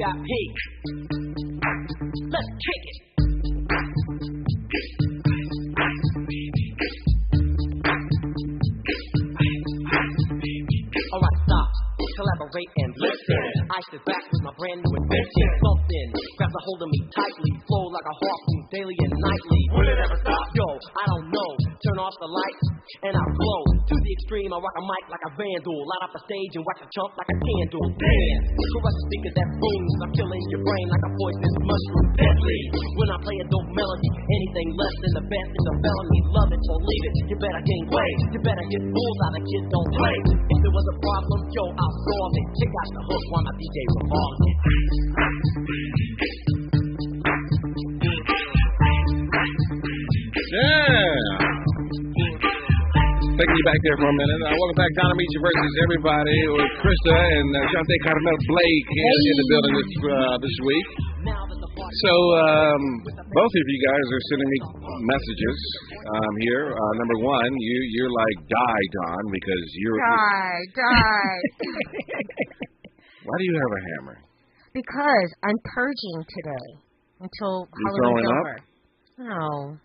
Got peak. Let's kick it. Alright, stop. Collaborate and listen. Ice is back with my brand new invention. Something grabs a hold of me tightly, flow like a harpoon daily and nightly. Will it ever stop? Yo, I don't know. Turn off the lights and I'll glow. To the extreme, I rock a mic like a vandal. Light up the stage and wax a chump like a candle. Damn, crush a speaker that booms. I'm killing your brain like a poisonous mushroom. Deadly. When I play a dope melody, anything less than the best is a felony. Love it or leave it. You better gain weight. You better hit bullseye. The kid don't play. If there was a problem, yo, I'll solve it. Check out the hook while my DJ revolves it. Yeah. Taking you back there for a minute. Welcome back, Don Amiche versus everybody with Krista and Shante Carmel Blake in the building this week. So both of you guys are sending me messages here. Number one, you're like die, Don, because you're die. Why do you have a hammer? Because I'm purging today until Halloween's over. No.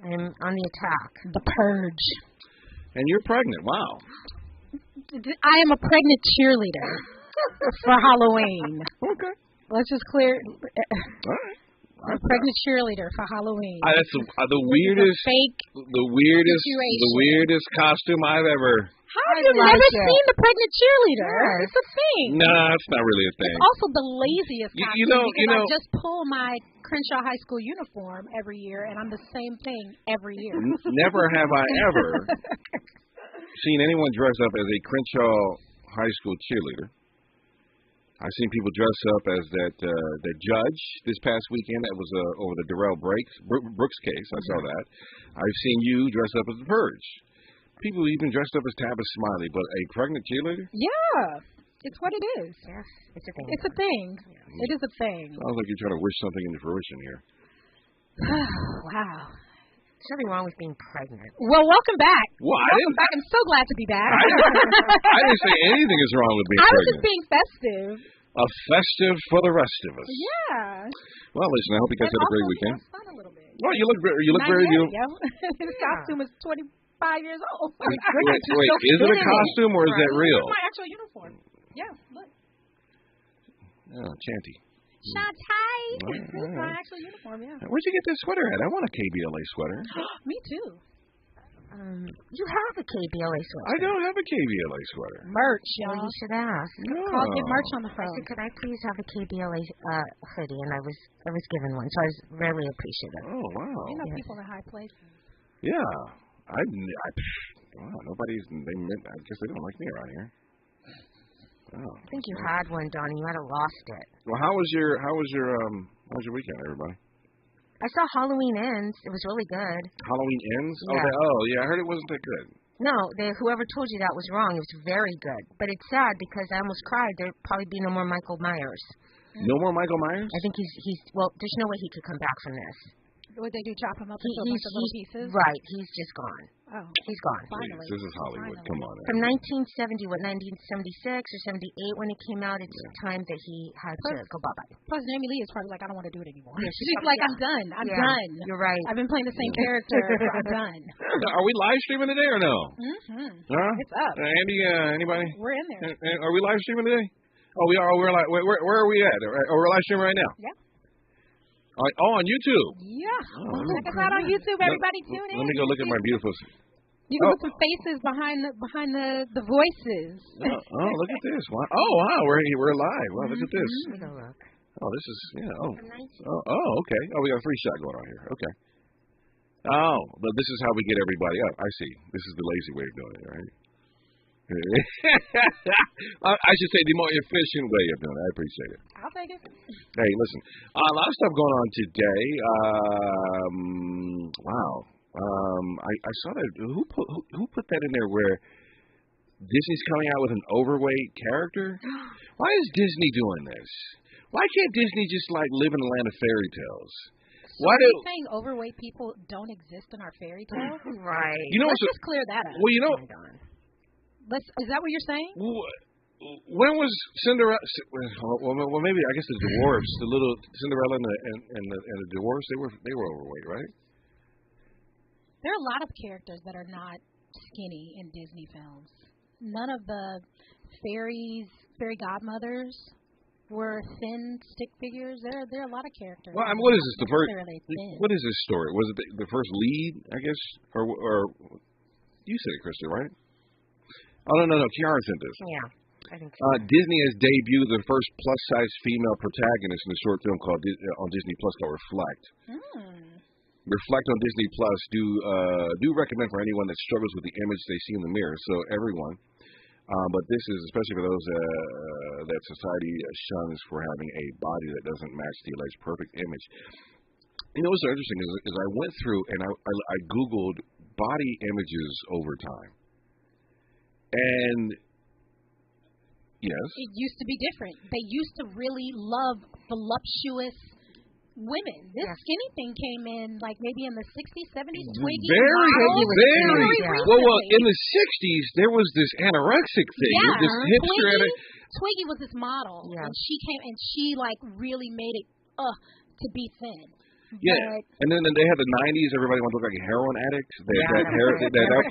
I'm on the attack. The purge. And you're pregnant. Wow. I am a pregnant cheerleader for Halloween. Okay. Let's just clear. All right. A pregnant cheerleader for Halloween. That's the weirdest, the weirdest costume I've ever. How have you never seen the pregnant cheerleader? Yes. It's a thing. No, it's not really a thing. It's also the laziest costume because I just pull my Crenshaw High School uniform every year, and I'm the same thing every year. Never have I ever seen anyone dress up as a Crenshaw High School cheerleader. I've seen people dress up as the judge this past weekend. That was over the Darrell Brooks case. I saw that. I've seen you dress up as the Purge. People even dressed up as Tabitha Smiley, but a pregnant cheerleader? Yeah, it's what it is. Yes, it's a thing. It's a thing. Yeah. It is a thing. Sounds like you're trying to wish something into fruition here. Wow. There's nothing wrong with being pregnant. Well, welcome back. Well, welcome back. I'm so glad to be back. I didn't say anything is wrong with being pregnant. I was just being festive. A festive for the rest of us. Yeah. Well, listen, I hope you guys had a great weekend. Fun a little bit. Well, you look very good. This costume is 25 years old. Wait, is it a costume or is that real? It's my actual uniform. Yeah, look. Oh, Chanty. Shantai. This is my actual uniform, yeah. Where'd you get this sweater at? I want a KBLA sweater. Me too. You have a KBLA sweater. I don't have a KBLA sweater. Merch, y'all. You should ask. No. Get merch on the phone. I said, could I please have a KBLA hoodie? And I was given one, so I was very appreciative. Oh, wow. You know people in high places. Yeah. Nobody's. I guess they don't like me around here. Oh. I think you had one, Donnie. You might have lost it. Well, how was your weekend, everybody? I saw Halloween Ends. It was really good. Halloween Ends? Yeah. I heard it wasn't that good. No, whoever told you that was wrong. It was very good. But it's sad because I almost cried. There'd probably be no more Michael Myers. No more Michael Myers? I think he's there's no way he could come back from this. Would they do chop him up into a bunch of little pieces? Right. He's just gone. Oh. He's gone. Finally. This is Hollywood. Come on. From 1976 or 78 when it came out, it's time that he had to go bye-bye. Plus, Jamie Lee is probably like, I don't want to do it anymore. Yeah, she's like, I'm done. I'm done. You're right. I've been playing the same character. I'm done. Are we live streaming today or no? Mm-hmm. Huh? It's up. Andy, anybody? We're in there. Are we live streaming today? Oh, we are. We're live. Where are we at? We're live streaming right now? Yeah. On YouTube. Yeah. Check us out on YouTube. Everybody tune in. Let me go look at my beautiful. You can put some faces behind the voices. Look at this! Wow. Oh wow, we're live. Wow, look at this. Oh, this is okay. Oh, we got a 3-shot going on here. Okay. Oh, but this is how we get everybody up. I see. This is the lazy way of doing it, right? I should say the more efficient way of doing it. I appreciate it. I'll take it. Hey, listen, a lot of stuff going on today. Wow. I saw that. Who put that in there? Where Disney's coming out with an overweight character? Why is Disney doing this? Why can't Disney just like live in a land of fairy tales? So are you saying overweight people don't exist in our fairy tales? Right. You know, let's just clear that up. Well, you know. Is that what you're saying? when was Cinderella? Well, maybe I guess the dwarfs, the little Cinderella and the dwarfs, they were overweight, right? There are a lot of characters that are not skinny in Disney films. None of the fairy godmothers were thin stick figures. There are a lot of characters. Well, what is this? What is this story? Was it the first lead? I guess, or you said it, Krista, right? Oh no, Kiara sent this. Yeah, I think so. Disney has debuted the first plus-size female protagonist in a short film called on Disney Plus called Reflect. Reflect on Disney Plus. Do recommend for anyone that struggles with the image they see in the mirror. So everyone. But this is especially for those that society shuns for having a body that doesn't match the alleged perfect image. You know what's so interesting is I went through and I Googled body images over time. And yes, it used to be different. They used to really love voluptuous women. This skinny thing came in like maybe in the 60s, 70s. Twiggy. Very. Well, in the 60s there was this anorexic thing. Yeah, this hipster. Twiggy was this model, and she came and she like really made it to be thin. Yeah, and then they had the 90s. Everybody wanted to look like a heroin addict.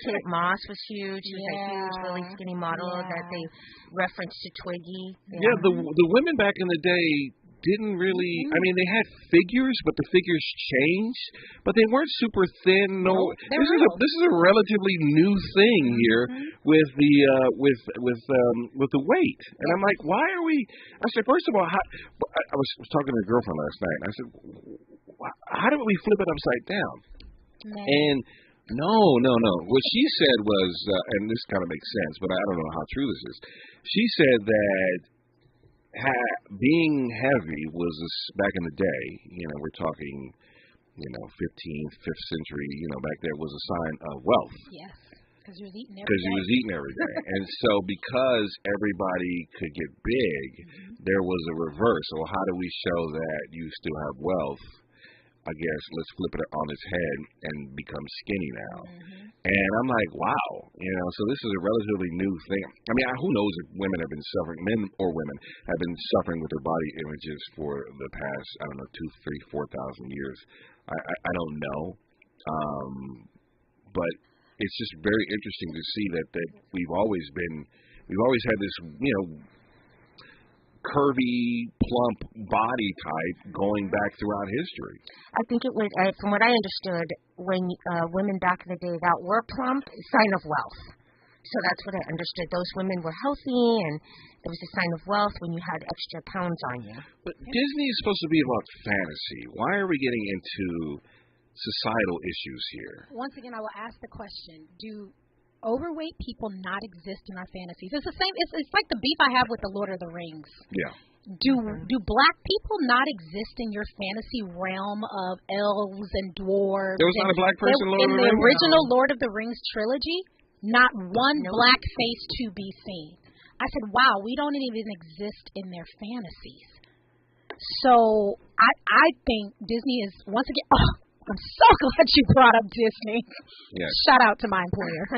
Kate Moss was huge. She was a huge, really skinny model that they referenced to Twiggy. Yeah, the women back in the day didn't really. I mean, they had figures, but the figures changed. But they weren't super thin. This is a relatively new thing here with the weight. And I'm like, why are we? I said, first of all, I was talking to a girlfriend last night. And I said, how do we flip it upside down? And no. What she said was, and this kind of makes sense, but I don't know how true this is. She said that being heavy was back in the day. We're talking, 15th, 5th century. Back there was a sign of wealth. Yes, because you was eating every day. Because you was eating every day, and so because everybody could get big, there was a reverse. So how do we show that you still have wealth? I guess let's flip it on its head and become skinny now. And I'm like, wow, so this is a relatively new thing. I mean, who knows if women have been suffering, men or women have been suffering with their body images for the past, 2,000, 3,000, 4,000 years. I don't know. But it's just very interesting to see that we've always had this, curvy, plump body type going back throughout history. I think it was, from what I understood, when women back in the day that were plump, sign of wealth. So that's what I understood. Those women were healthy, and it was a sign of wealth when you had extra pounds on you. But Disney is supposed to be about fantasy. Why are we getting into societal issues here? Once again, I will ask the question: do overweight people not exist in our fantasies? It's the same. It's like the beef I have with the Lord of the Rings. Yeah. Do black people not exist in your fantasy realm of elves and dwarves? There was not a black person in Lord of the Rings? In the original Lord of the Rings trilogy, not one black face to be seen. I said, wow, we don't even exist in their fantasies. So I think Disney is, once again, I'm so glad you brought up Disney. Yes. Shout out to my employer.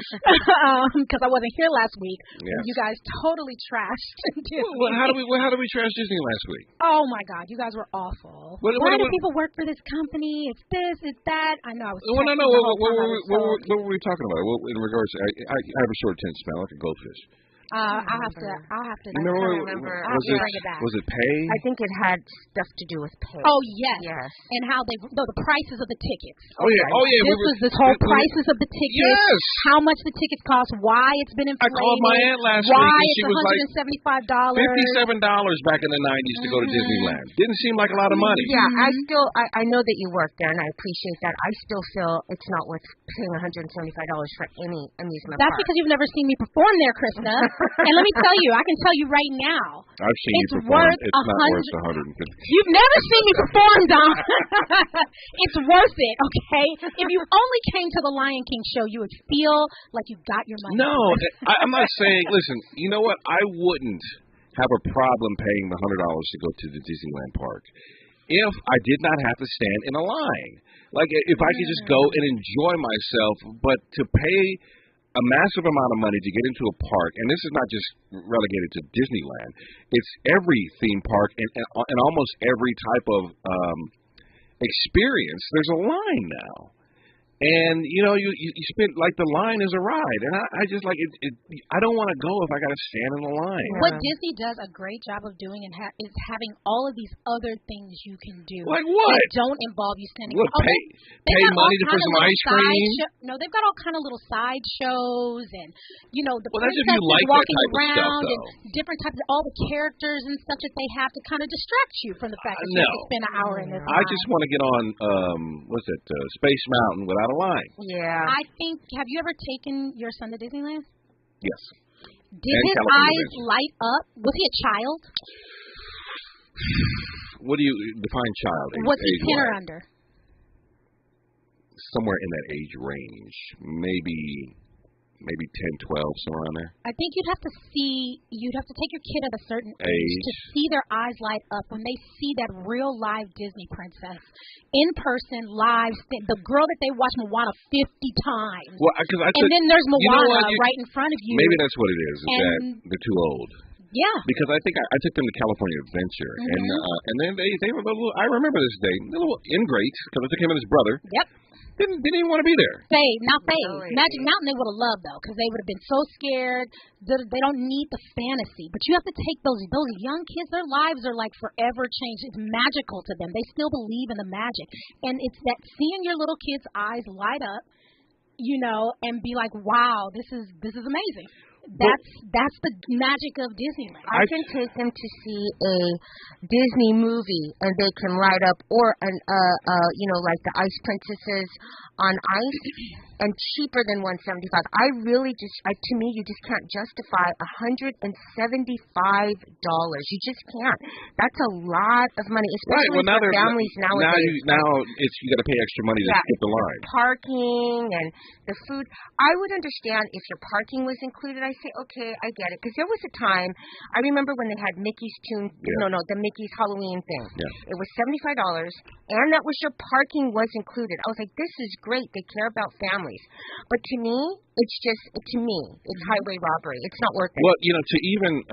Because I wasn't here last week. Yes. You guys totally trashed Disney. Well, how do we trash Disney last week? Oh, my God. You guys were awful. Why do people work for this company? It's this, it's that. I know. I was What were we talking about? In regards to, I have a short attention span, like a goldfish. I'll have to. Remember. Bring it back. Was it pay? I think it had stuff to do with pay. Oh yes. And how the prices of the tickets. Oh yeah. This was this whole prices of the tickets. Yes. How much the tickets cost? Why it's been inflated? I called my aunt last week. Why and she was like $175? $57 back in the 90s to go to Disneyland. Didn't seem like a lot of money. Yeah, I know that you work there, and I appreciate that. I still feel it's not worth paying $175 for any amusement park. That's because you've never seen me perform there, Krista. And let me tell you, I can tell you right now. I've seen you perform. It's not worth $150. You've never seen me perform, Don. It's worth it, okay? If you only came to the Lion King show, you would feel like you got your money. No, I'm not saying, listen, you know what? I wouldn't have a problem paying the $100 to go to the Disneyland park if I did not have to stand in a line. Like, if I could just go and enjoy myself, but to pay a massive amount of money to get into a park, and this is not just relegated to Disneyland. It's every theme park and almost every type of experience. There's a line now. And, you spend, like, the line is a ride. And I just, like, I don't want to go if I got to stand in the line. What Disney does a great job of doing is having all of these other things you can do. Like what? That don't involve you standing. What, pay money for some ice cream? No, they've got all kind of little side shows and, the that's if you princess like walking that type of around stuff, and different types of, all the characters and stuff that they have to kind of distract you from the fact that you have to spend an hour in this line. I just want to get on, Space Mountain without a line. Yeah. I think, have you ever taken your son to Disneyland? Yes. Did his eyes light up? Was he a child? What do you define child? Was he 10 or under? Somewhere in that age range. Maybe 10, 12, somewhere around there. I think you'd have to take your kid at a certain age to see their eyes light up when they see that real live Disney princess in person, live, the girl that they watch Moana 50 times. Well, and then there's Moana right in front of you. Maybe that's what it is that they're too old. Yeah. Because I think I took them to California Adventure, and then they were a little. I remember this day, a little ingrate because I took him and his brother. Yep. Didn't even want to be there. Magic Mountain they would have loved though, because they would have been so scared. They don't need the fantasy, but you have to take those young kids. Their lives are like forever changed. It's magical to them. They still believe in the magic, and it's that seeing your little kids' eyes light up, and be like, wow, this is amazing. That's the magic of Disneyland. I can take them to see a Disney movie and they can light up, or like the Ice Princesses on ice, and cheaper than $175. To me, you just can't justify $175. You just can't. That's a lot of money, especially for families nowadays. Now you got to pay extra money to skip the line. Parking and the food. I would understand if your parking was included. I say, okay, I get it, because there was a time I remember when they had Mickey's the Mickey's Halloween thing. Yeah. It was $75, and that was your parking was included. I was like, this is great. They care about families. But to me, it's highway robbery. It's not worth it. Well, to even,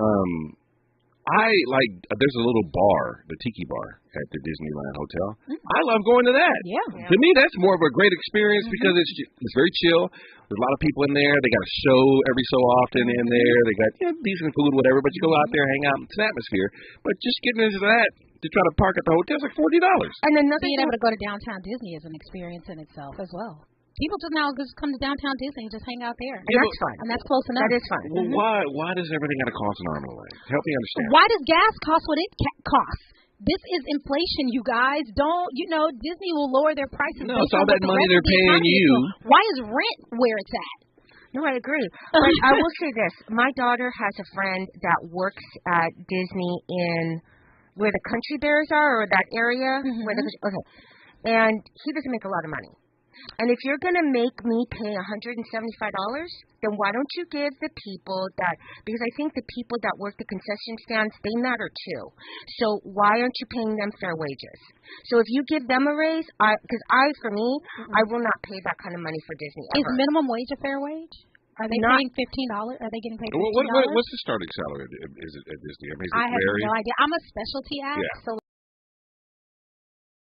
there's a little bar, the Tiki Bar at the Disneyland Hotel. I love going to that. Yeah. To me, that's more of a great experience because it's very chill. There's a lot of people in there. They got a show every so often in there. They got decent food, whatever. But you go out there, hang out, it's an atmosphere. But just getting into that to try to park at the hotel is like $40. And another being able to go to downtown Disney is an experience in itself as well. People just come to downtown Disney and just hang out there. And that's fun. And that's close enough. That is fun. Well, why does everything got to cost an arm and a leg? Help me understand. Why does gas cost what it costs? This is inflation, you guys. Disney will lower their prices. No, it's all that money they're paying you. Why is rent where it's at? No, I agree. But I will say this. My daughter has a friend that works at Disney in where the country bears are, or that area. And he doesn't make a lot of money. And if you're going to make me pay $175, then why don't you give the people because I think the people that work the concession stands, they matter too. So why aren't you paying them fair wages? So if you give them a raise, I will not pay that kind of money for Disney ever. Is minimum wage a fair wage? Are they paying $15? Are they getting paid $15? What's the starting salary at Disney? I have no idea. I'm a specialty act, so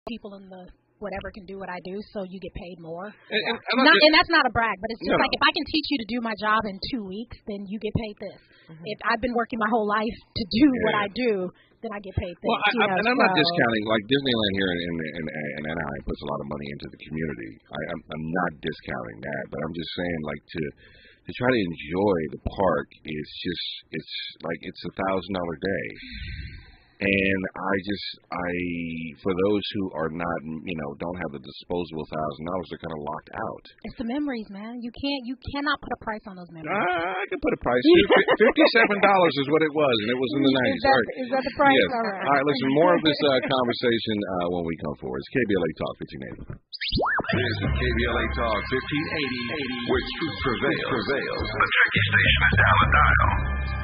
people in the whatever can do what I do, so you get paid more. And that's not a brag, but it's just like if I can teach you to do my job in 2 weeks, then you get paid this. If I've been working my whole life to do what I do, then I get paid this. Well, and I'm not discounting, like Disneyland here in Anaheim puts a lot of money into the community. I'm not discounting that, but I'm just saying, like, to try to enjoy the park is just, it's $1,000 day. And for those who are not, don't have the disposable $1,000, they're kind of locked out. It's the memories, man. You cannot put a price on those memories. I can put a price. $57 is what it was, and it was in the 90s. Is that the price? Yes. All right, listen, more of this conversation when we come forward. It's KBLA Talk 1580. This is KBLA Talk 1580, where truth prevails. The tricky station is down the dial.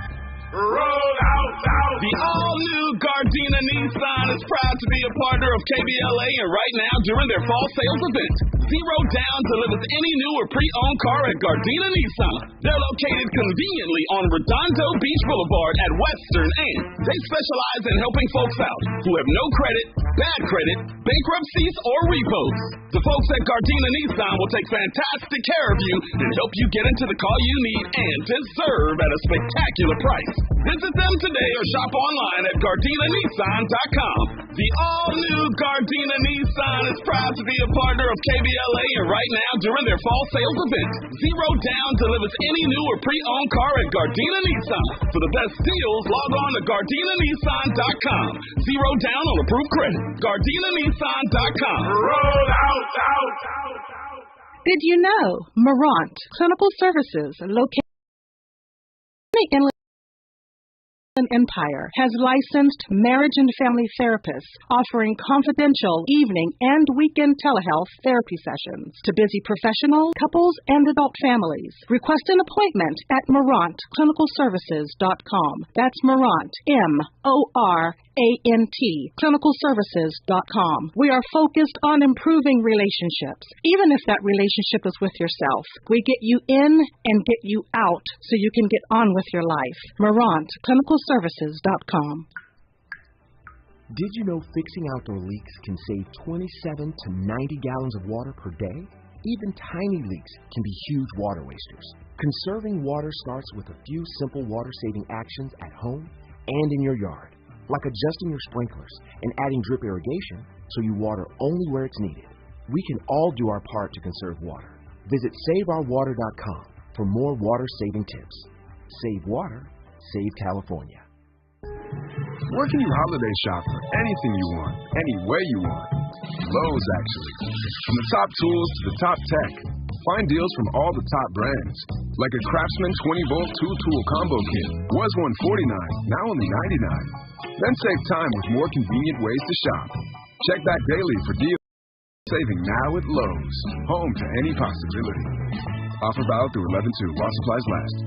Roll out loud. The all-new Gardena Nissan is proud to be a partner of KBLA, and right now during their fall sales event, Zero Down delivers any new or pre-owned car at Gardena Nissan. They're located conveniently on Redondo Beach Boulevard at Western, and they specialize in helping folks out who have no credit, bad credit, bankruptcies, or repos. The folks at Gardena Nissan will take fantastic care of you and help you get into the car you need and deserve at a spectacular price. Visit them today or shop online at GardinaNissan.com. The all-new Gardena Nissan is proud to be a partner of KBLA, and right now during their fall sales event, Zero Down delivers any new or pre-owned car at Gardena Nissan. For the best deals, log on to GardinaNissan.com. Zero Down on approved credit. GardinaNissan.com. Roll out. Did you know Marant Clinical Services, located in the Inland Empire, has licensed marriage and family therapists offering confidential evening and weekend telehealth therapy sessions to busy professionals, couples, and adult families. Request an appointment at MarantClinicalServices.com. That's Marant, MORANT, ClinicalServices.com. We are focused on improving relationships, even if that relationship is with yourself. We get you in and get you out so you can get on with your life. MarantClinicalServices.com. Did you know fixing outdoor leaks can save 27 to 90 gallons of water per day? Even tiny leaks can be huge water wasters. Conserving water starts with a few simple water-saving actions at home and in your yard, like adjusting your sprinklers and adding drip irrigation so you water only where it's needed. We can all do our part to conserve water. Visit SaveOurWater.com for more water-saving tips. Save water, save California. Where can you holiday shop for anything you want, any way you want? Lowe's, actually. From the top tools to the top tech, find deals from all the top brands. Like a Craftsman 20-volt 2-tool combo kit. Was $149, now only $99. Then save time with more convenient ways to shop. Check back daily for deals. Saving now at Lowe's. Home to any possibility. Offer valid through 11/2 while supplies last.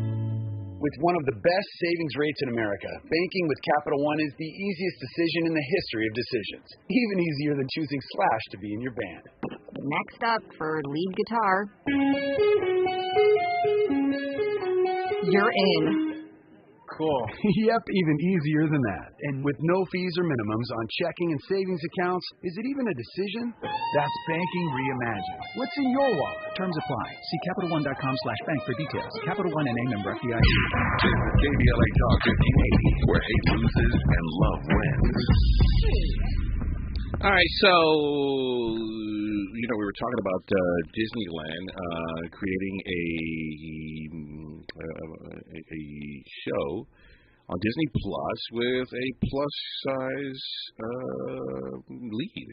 With one of the best savings rates in America, banking with Capital One is the easiest decision in the history of decisions. Even easier than choosing Slash to be in your band. Next up for lead guitar. You're in. Cool. Yep, even easier than that. And with no fees or minimums on checking and savings accounts, is it even a decision? That's banking reimagined. What's in your wallet? Terms apply. See CapitalOne.com/bank for details. Capital One and A member FDIC. This is KBLA Talk 1580, where hate loses and love wins. All right, so, we were talking about Disneyland creating a show on Disney Plus with a plus-size lead.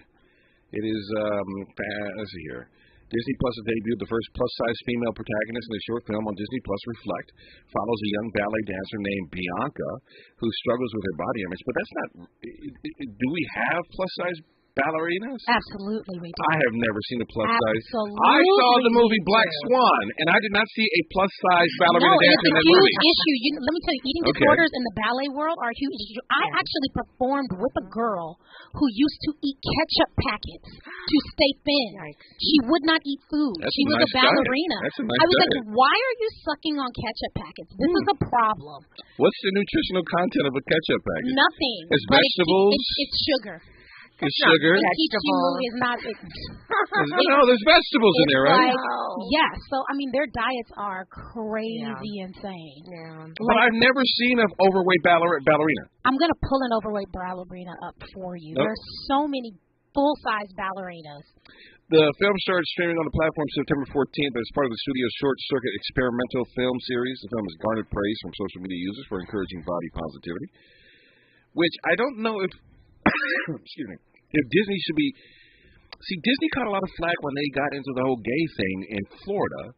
It is, let's see here. Disney Plus has debuted the first plus-size female protagonist in the short film on Disney Plus. Reflect follows a young ballet dancer named Bianca who struggles with her body image. But that's not. Do we have plus-size ballerinas? Absolutely, we do. I have never seen a plus-size. Absolutely, I saw the movie Black Swan, and I did not see a plus-size ballerina dancer in that movie. It's a huge issue. Let me tell you, eating disorders in the ballet world are a huge issue. I actually performed with a girl who used to eat ketchup packets to stay thin. She would not eat food. She was a ballerina. I was like, why are you sucking on ketchup packets? This is a problem. What's the nutritional content of a ketchup packet? Nothing. It's vegetables. It's sugar. It's sugar. Is not. No, there's vegetables in there, right? Yes. So their diets are crazy insane. Yeah. But I've never seen an overweight ballerina. I'm gonna pull an overweight ballerina up for you. There's so many full-size ballerinas. The film started streaming on the platform September 14th as part of the studio's Short Circuit experimental film series. The film has garnered praise from social media users for encouraging body positivity, which I don't know if. Excuse me. If Disney should be... See, Disney caught a lot of flack when they got into the whole gay thing in Florida,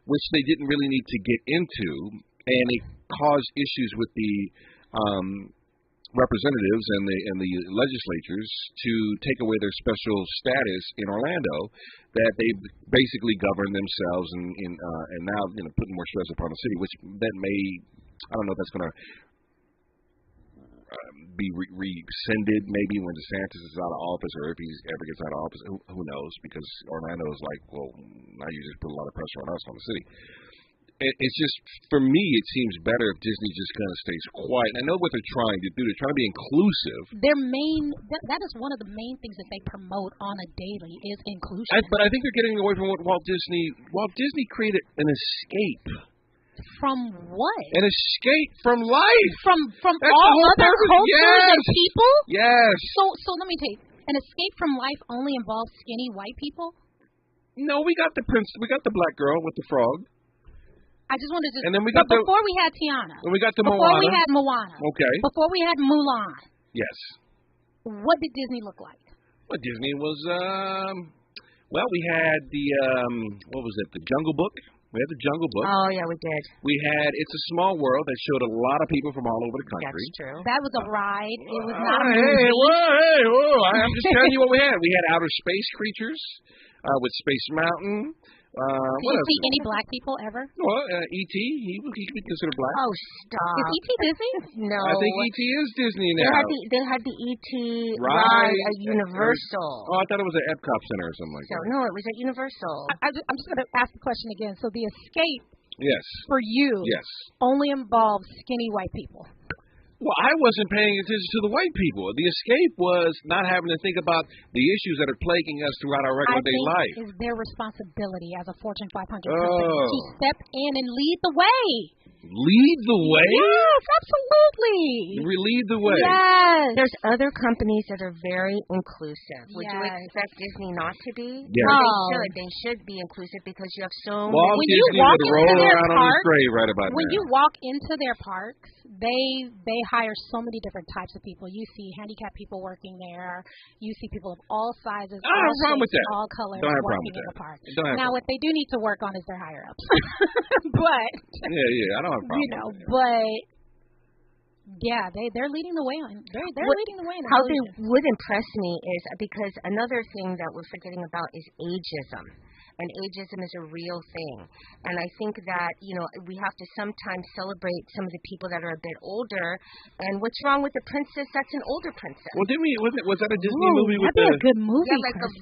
which they didn't really need to get into, and it caused issues with the representatives and the legislatures to take away their special status in Orlando, that they basically govern themselves and now putting more stress upon the city, which that may... I don't know if that's going to be rescinded maybe when DeSantis is out of office, or if he ever gets out of office. Who knows? Because Orlando is like, well, now you just put a lot of pressure on us, on the city. It's just, for me, it seems better if Disney just kind of stays quiet. And I know what they're trying to do. They're trying to be inclusive. That is one of the main things that they promote on a daily is inclusion. But I think they're getting away from what Walt Disney created an escape. From what? An escape from life. From all other cultures and people? Yes. So let me tell you, an escape from life only involves skinny white people? No, we got the black girl with the frog. I just wanted to. And then we got before we had Tiana. And we got the Moana. Before we had Moana. Okay. Before we had Mulan. Yes. What did Disney look like? Well, Disney was well, we had the what was it? The Jungle Book. We had the Jungle Book. Oh yeah, we did. We had It's a Small World that showed a lot of people from all over the country. That's true. That was a ride. It was not a movie. I'm just telling you what we had. We had outer space creatures with Space Mountain. Did you see any black people ever? Well, E.T. He could be considered black. Oh, stop. Is E.T. Disney? No. I think E.T. is Disney now. They had the E.T. ride at Universal. Oh, I thought it was at Epcot Center or something like that. No, it was at Universal. I'm just going to ask the question again. So the escape for you only involves skinny white people. Well, I wasn't paying attention to the white people. The escape was not having to think about the issues that are plaguing us throughout our regular day life. It's their responsibility as a Fortune 500 company to step in and lead the way. Lead the way? Yes, absolutely. Lead the way. Yes. There's other companies that are very inclusive. Would you expect Disney not to be? Yes. No. They should be inclusive because you have so many. Walt Disney would roll around on his grave right about now. When you walk into their parks, they hire so many different types of people. You see handicapped people working there. You see people of all sizes, all colors working in the park. Now, what they do need to work on is their higher ups. But I don't have a problem. But they're leading the way on. They're leading the way. How they would impress me is because another thing that we're forgetting about is ageism. And ageism is a real thing. And I think that, we have to sometimes celebrate some of the people that are a bit older. And what's wrong with the princess that's an older princess? Well, was that a Disney movie with that'd be a good movie, like an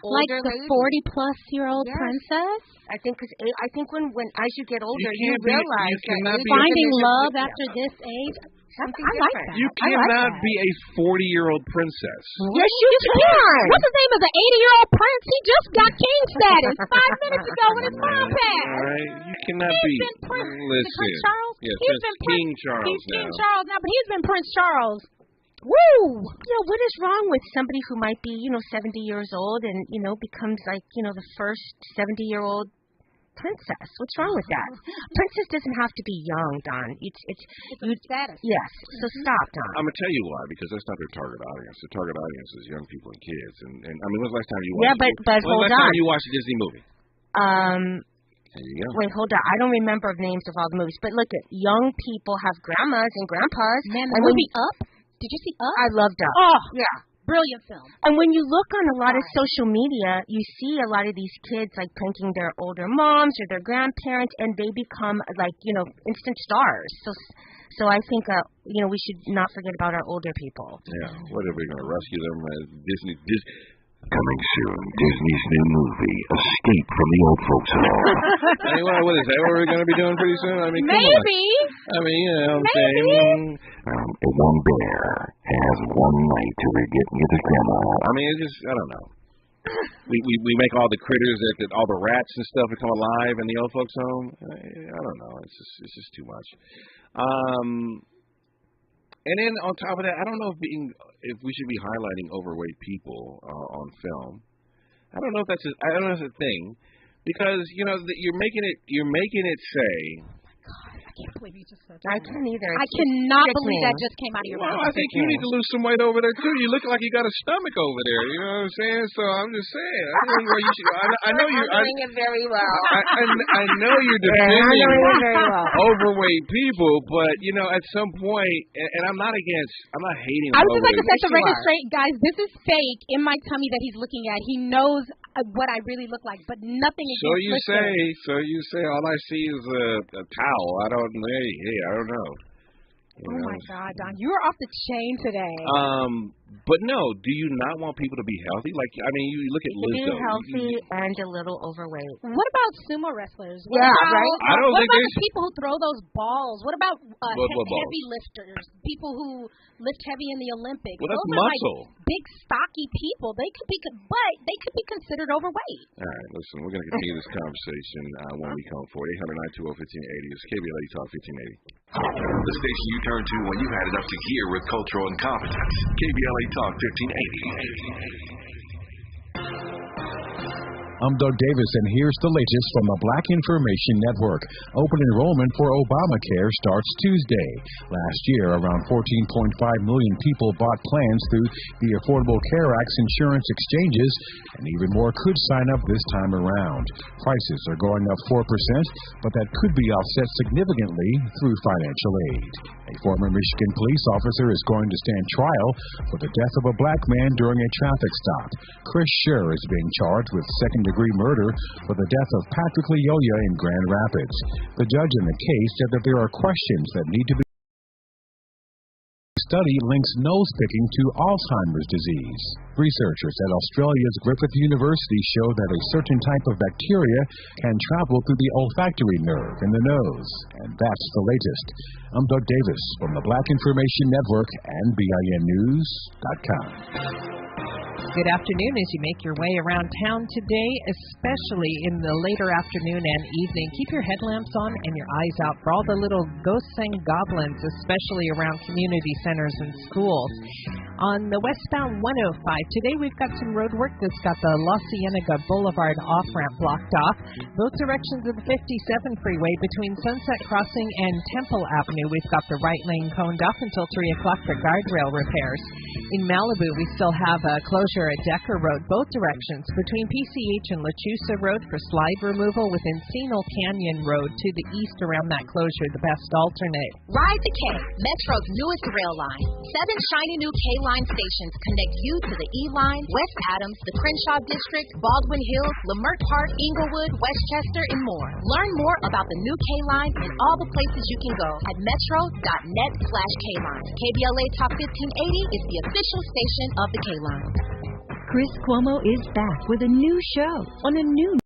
older the 40-plus-year-old princess? I think when as you get older, you realize that finding love after this age. I like that. You cannot be a 40-year-old princess. Yes, you can. What's his name? Is an 80-year-old prince? He just got king status 5 minutes ago when his mom passed. All right, you cannot be. Listen, Charles. Yes, he's been King Charles. He's King Charles now, but he's been Prince Charles. Woo! What is wrong with somebody who might be, 70 years old and becomes like, the first 70-year-old princess? What's wrong with that? Princess doesn't have to be young, Don. It's status. Yes. So stop, Don. I'm gonna tell you why, because that's not their target audience. The target audience is young people and kids. And I mean, when's the last time you watched? Yeah, but hold on. Last time you watched a Disney movie? There you go. Wait, hold on. I don't remember names of all the movies, but look at young people have grandmas and grandpas. Man, the movie Up. Did you see Up? I loved Up. Oh, yeah. Brilliant film. And when you look on a lot of social media, you see a lot of these kids like pranking their older moms or their grandparents, and they become like, instant stars. So I think, we should not forget about our older people. Yeah. What are we going to rescue them? Disney. Coming soon, Disney's new movie, Escape from the Old Folks Home. What is that? What we're going to be doing pretty soon? I mean, maybe. I mean, I'm saying. One bear has one night to get his grandma. I mean, it's just, I don't know. We make all the critters, all the rats and stuff become alive in the old folks' home. I don't know. It's just too much. And then on top of that, I don't know if we should be highlighting overweight people on film. I don't know if that's a thing, because you're making it say. I can't believe you just said that. I can't either. I cannot believe that just came out of your mouth. I think you need to lose some weight over there, too. You look like you got a stomach over there. You know what I'm saying? So I'm just saying. I know you're doing it very well. I know you're defending overweight people, but, at some point, and I'm not hating on I would just like to set the record straight, guys. This is fake in my tummy that he's looking at. He knows what I really look like, but nothing is So you say. All I see is a towel. I don't know. Oh, my God, Don. You're off the chain today. But no, do you not want people to be healthy? Like, I mean, you look at Lizzo. To be healthy and a little overweight. What about sumo wrestlers? Right? I don't what think about the people who throw those balls? What about balls? heavy lifters? People who lift heavy in the Olympics? Well, that's those are muscle. Like big, stocky people. They could be considered overweight. All right, listen, we're going to continue this conversation when we come forward. 800-920-1580 is KBLA Talk 1580. The station you turn to when you've had enough to gear with cultural incompetence. KBLA Talk 1580. I'm Doug Davis, and here's the latest from the Black Information Network. Open enrollment for Obamacare starts Tuesday. Last year, around 14.5 million people bought plans through the Affordable Care Act's insurance exchanges, and even more could sign up this time around. Prices are going up 4%, but that could be offset significantly through financial aid. A former Michigan police officer is going to stand trial for the death of a black man during a traffic stop. Chris Scher is being charged with second-degree murder for the death of Patrick Leoya in Grand Rapids. The judge in the case said that there are questions that need to be study links nose picking to Alzheimer's disease. Researchers at Australia's Griffith University show that a certain type of bacteria can travel through the olfactory nerve in the nose. And that's the latest. I'm Doug Davis from the Black Information Network and BINnews.com. Good afternoon as you make your way around town today, especially in the later afternoon and evening. Keep your headlamps on and your eyes out for all the little ghosts and goblins, especially around community centers and schools. On the westbound 105, today we've got some road work that's got the La Cienega Boulevard off-ramp blocked off. Both directions of the 57 freeway between Sunset Crossing and Temple Avenue, we've got the right lane coned off until 3 o'clock for guardrail repairs. In Malibu, we still have a closure at Decker Road, both directions, between PCH and Lechusa Road for slide removal with Encino Canyon Road to the east around that closure, the best alternate. Ride the K, Metro's newest rail line. 7 shiny new K-Line stations connect you to the E-Line, West Adams, the Crenshaw District, Baldwin Hills, Leimert Park, Inglewood, Westchester, and more. Learn more about the new K-Line and all the places you can go at metro.net/K-Line. KBLA Talk 1580 is the official station of the K-Line. Chris Cuomo is back with a new show on a new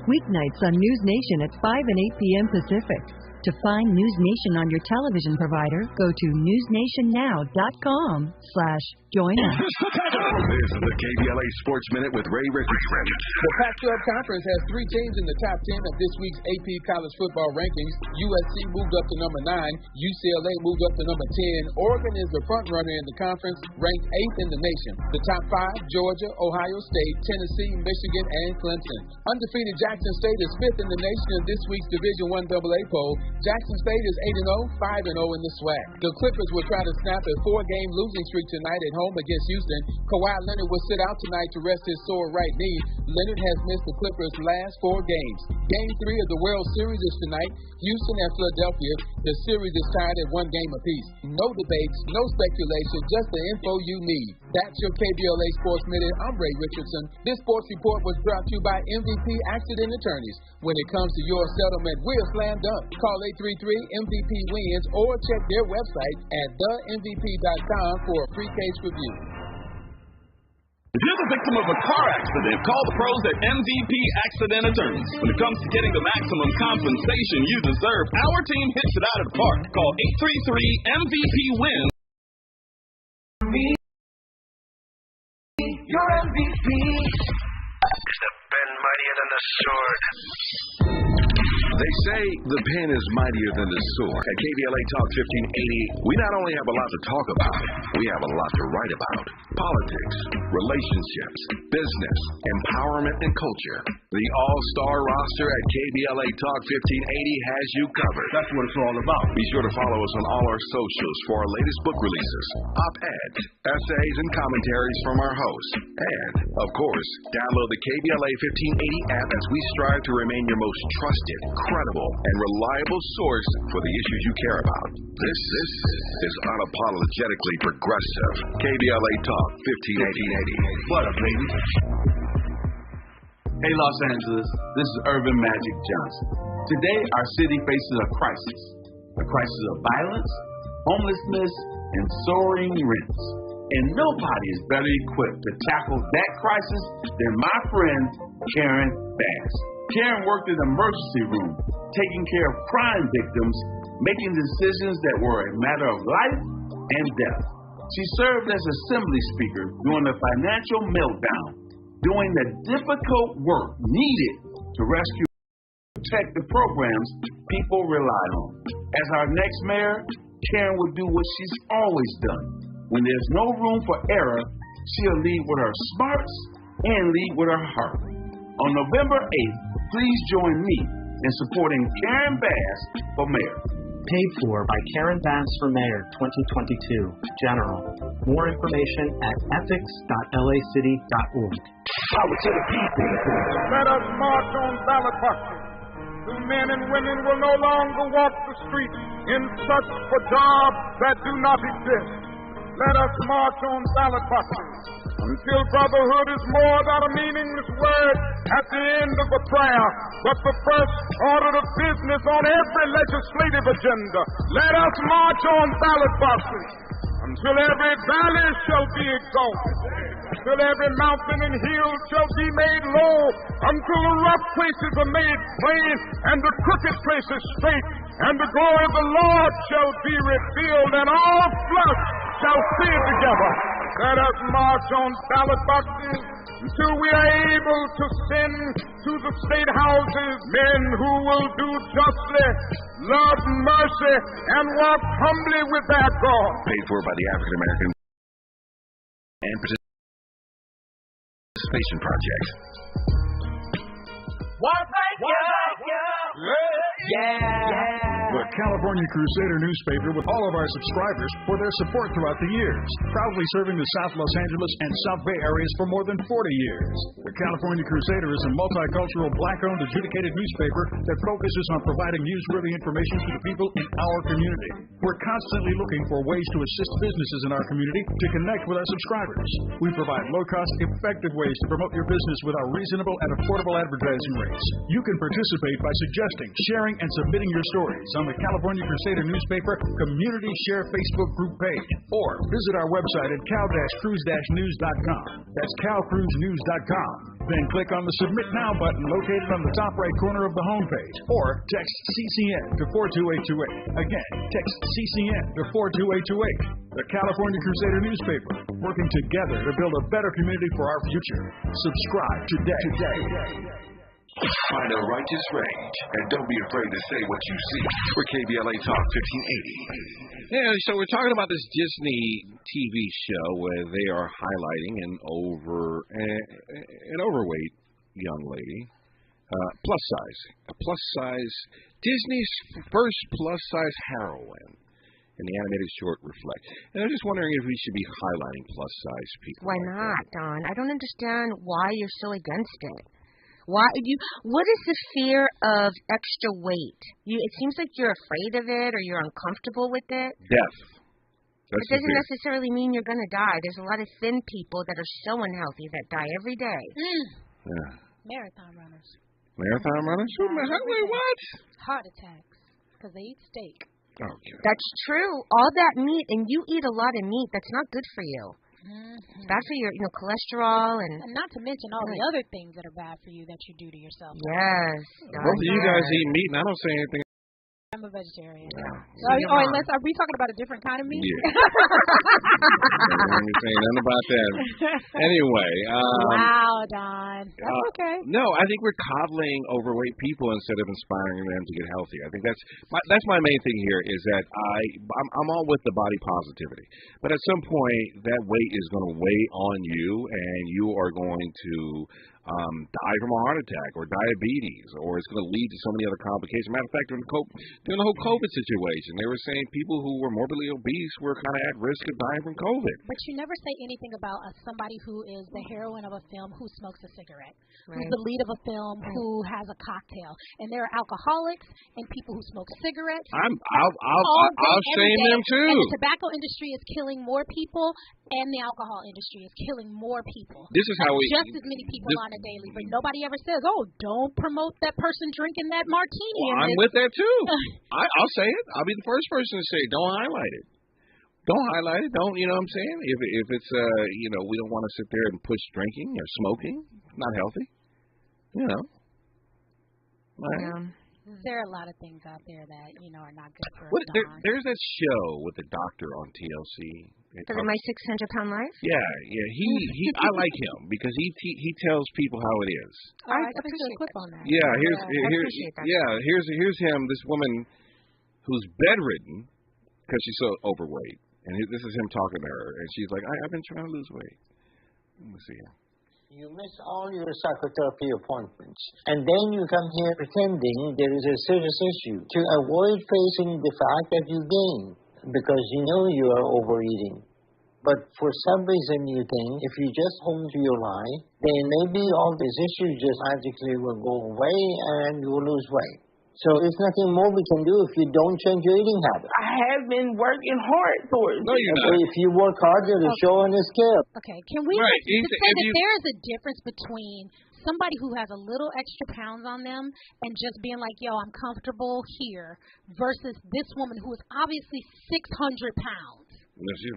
weeknights on News Nation at 5 and 8 p.m. Pacific. To find News Nation on your television provider, go to newsnationnow.com/join us. This is the KBLA Sports Minute with Ray Richardson. The Pac-12 Conference has 3 teams in the top 10 of this week's AP College Football rankings. USC moved up to number 9. UCLA moved up to number 10. Oregon is the front runner in the conference, ranked 8th in the nation. The top 5, Georgia, Ohio State, Tennessee, Michigan, and Clemson. Undefeated Jackson State is 5th in the nation in this week's Division I AA poll. Jackson State is 8-0, 5-0 in the SWAC. The Clippers will try to snap a 4-game losing streak tonight at home against Houston. Kawhi Leonard will sit out tonight to rest his sore right knee. Leonard has missed the Clippers' last 4 games. Game 3 of the World Series is tonight. Houston and Philadelphia. The series is tied at 1 game apiece. No debates, no speculation, just the info you need. That's your KBLA Sports Minute. I'm Ray Richardson. This sports report was brought to you by MVP Accident Attorneys. When it comes to your settlement, we're slam dunk. Call 833-MVP-WINS or check their website at themvp.com for a free case review. If you're the victim of a car accident, call the pros at MVP Accident Attorneys. When it comes to getting the maximum compensation you deserve, our team hits it out of the park. Call 833-MVP-WINS. Your MVP is the pen mightier than the sword. They say the pen is mightier than the sword. At KBLA Talk 1580, we not only have a lot to talk about, we have a lot to write about. Politics, relationships, business, empowerment, and culture. The all-star roster at KBLA Talk 1580 has you covered. That's what it's all about. Be sure to follow us on all our socials for our latest book releases, op-eds, essays, and commentaries from our hosts. And, of course, download the KBLA 1580 app as we strive to remain your most trusted, credible, and reliable source for the issues you care about. This is unapologetically progressive. KBLA Talk 1580. What up, baby? Hey, Los Angeles. This is Urban Magic Johnson. Today, our city faces a crisis. the crisis of violence, homelessness, and soaring rents. And nobody is better equipped to tackle that crisis than my friend Karen Bass. Karen worked in the emergency room, taking care of crime victims, making decisions that were a matter of life and death. She served as assembly speaker during the financial meltdown, doing the difficult work needed to rescue and protect the programs people rely on. As our next mayor, Karen will do what she's always done. When there's no room for error, she'll lead with her smarts and lead with her heart. On November 8th, please join me in supporting Karen Bass for mayor. Paid for by Karen Bass for Mayor 2022, General. More information at ethics.lacity.org. Power to the people. Let us march on ballot boxes. The men and women will no longer walk the streets in search for jobs that do not exist. Let us march on ballot boxes until brotherhood is more than a meaningless word at the end of a prayer, but the first order of business on every legislative agenda. Let us march on ballot boxes until every valley shall be exalted, until every mountain and hill shall be made low, until the rough places are made plain and the crooked places straight, and the glory of the Lord shall be revealed, and all flesh shall see it together. Let us march on ballot boxes until we are able to send to the state houses men who will do justly, love mercy, and walk humbly with their God. Paid for by the African American and Participation Project. Well, thank you. The California Crusader newspaper with all of our subscribers for their support throughout the years, proudly serving the South Los Angeles and South Bay areas for more than 40 years. The California Crusader is a multicultural, black-owned, adjudicated newspaper that focuses on providing newsworthy information to the people in our community. We're constantly looking for ways to assist businesses in our community to connect with our subscribers. We provide low-cost, effective ways to promote your business with our reasonable and affordable advertising rates. You can participate by suggesting, sharing, and submitting your stories on the California Crusader newspaper Community Share Facebook group page, or visit our website at cal-cruise-news.com. That's calcruisenews.com. Then click on the Submit Now button located on the top right corner of the homepage, or text CCN to 42828. Again, text CCN to 42828. The California Crusader newspaper, working together to build a better community for our future. Subscribe today. Find a righteous rage, and don't be afraid to say what you see. For KBLA Talk 1580. Yeah, so we're talking about this Disney TV show where they are highlighting an overweight young lady, plus size, Disney's first plus size heroine. In the animated short Reflect. And I'm just wondering if we should be highlighting plus size people. Why not, Don? I don't understand why you're so against it. What is the fear of extra weight? It seems like you're afraid of it or you're uncomfortable with it. Death. It doesn't necessarily mean you're going to die. There's a lot of thin people that are so unhealthy that die every day. Yeah. Marathon runners. Marathon runners? Wait, what? Heart attacks because they eat steak. Okay. That's true. All that meat, and you eat a lot of meat, that's not good for you. It's bad for your cholesterol and not to mention all the other things that are bad for you that you do to yourself. Yes. Both of you guys eat meat, and I don't say anything. I'm a vegetarian. Yeah. Are we talking about a different kind of meat? Yeah. I ain't saying nothing about that. Anyway. Wow, Don. That's okay. No, I think we're coddling overweight people instead of inspiring them to get healthy. I think that's my main thing here is that I'm all with the body positivity. But at some point, that weight is going to weigh on you, and you are going to die from a heart attack or diabetes, or it's going to lead to so many other complications. Matter of fact, during the whole COVID situation, they were saying people who were morbidly obese were kind of at risk of dying from COVID. But you never say anything about somebody who is the heroine of a film who smokes a cigarette, who's the lead of a film who has a cocktail. And there are alcoholics and people who smoke cigarettes. I'll shame them too. And the tobacco industry is killing more people, and the alcohol industry is killing more people. This is how just as many people on on a daily, but nobody ever says, "Oh, don't promote that person drinking that martini." Well, I'm with that too. I'll say it. I'll be the first person to say it. Don't highlight it. Don't highlight it. Don't, you know what I'm saying? If it's we don't want to sit there and push drinking or smoking. It's not healthy. You know. Right. There are a lot of things out there that are not good for us. There's that show with the doctor on TLC. My 600-pound life. Yeah. He I like him because he tells people how it is. I appreciate a clip on that. Yeah, here's him. This woman who's bedridden because she's so overweight, and this is him talking to her, and she's like, I've been trying to lose weight. Let me see here. You miss all your psychotherapy appointments, and then you come here pretending there is a serious issue to avoid facing the fact that you gain because you know you are overeating. But for some reason you think if you just hold to your lie, then maybe all these issues just magically will go away and you will lose weight. So there's nothing more we can do if you don't change your eating habits. I have been working hard towards it. No, you're not. If you work hard, it'll show on the scale. Okay, can we say that there is a difference between somebody who has a little extra pounds on them and just being like, yo, I'm comfortable here, versus this woman who is obviously 600 pounds. No, she's